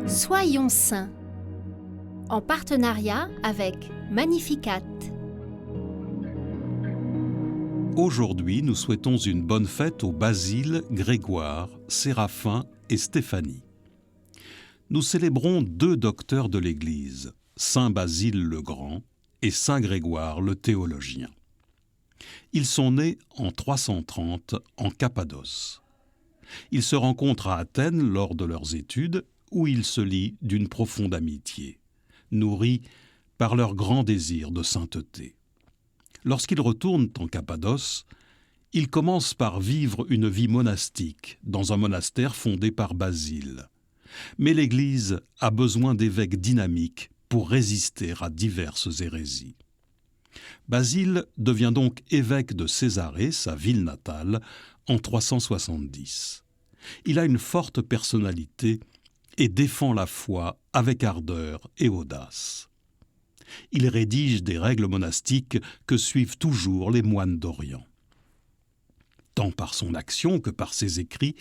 Soyons saints, en partenariat avec Magnificat. Aujourd'hui, nous souhaitons une bonne fête aux Basile, Grégoire, Séraphin et Stéphanie. Nous célébrons deux docteurs de l'Église, Saint Basile le Grand et Saint Grégoire le théologien. Ils sont nés en 330 en Cappadoce. Ils se rencontrent à Athènes lors de leurs études où ils se lient d'une profonde amitié, nourris par leur grand désir de sainteté. Lorsqu'ils retournent en Cappadoce, ils commencent par vivre une vie monastique dans un monastère fondé par Basile. Mais l'Église a besoin d'évêques dynamiques pour résister à diverses hérésies. Basile devient donc évêque de Césarée, sa ville natale, en 370. Il a une forte personnalité et défend la foi avec ardeur et audace. Il rédige des règles monastiques que suivent toujours les moines d'Orient. Tant par son action que par ses écrits,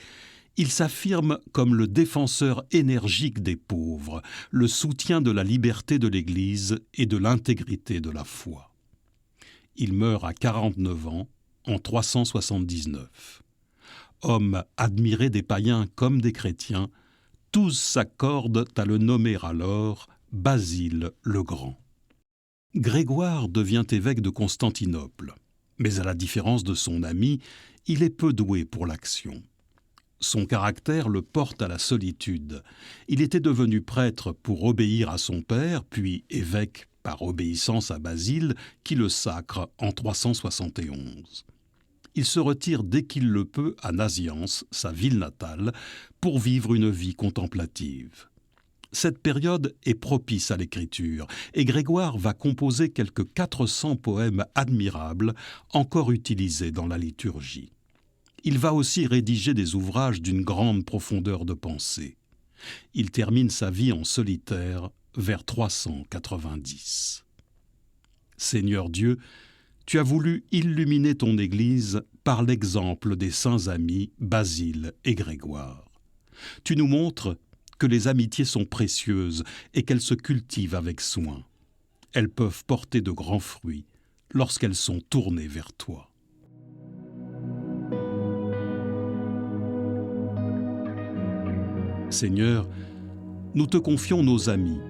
il s'affirme comme le défenseur énergique des pauvres, le soutien de la liberté de l'Église et de l'intégrité de la foi. Il meurt à 49 ans, en 379. Homme admiré des païens comme des chrétiens, tous s'accordent à le nommer alors Basile le Grand. Grégoire devient évêque de Constantinople, mais à la différence de son ami, il est peu doué pour l'action. Son caractère le porte à la solitude. Il était devenu prêtre pour obéir à son père, puis évêque par obéissance à Basile, qui le sacre en 371. Il se retire dès qu'il le peut à Naziance, sa ville natale, pour vivre une vie contemplative. Cette période est propice à l'écriture et Grégoire va composer quelques 400 poèmes admirables encore utilisés dans la liturgie. Il va aussi rédiger des ouvrages d'une grande profondeur de pensée. Il termine sa vie en solitaire vers 390. Seigneur Dieu, tu as voulu illuminer ton Église par l'exemple des saints amis Basile et Grégoire. Tu nous montres que les amitiés sont précieuses et qu'elles se cultivent avec soin. Elles peuvent porter de grands fruits lorsqu'elles sont tournées vers toi. Seigneur, nous te confions nos amis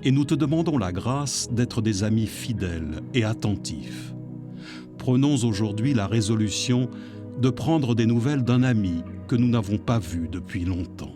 et nous te demandons la grâce d'être des amis fidèles et attentifs. Prenons aujourd'hui la résolution de prendre des nouvelles d'un ami que nous n'avons pas vu depuis longtemps.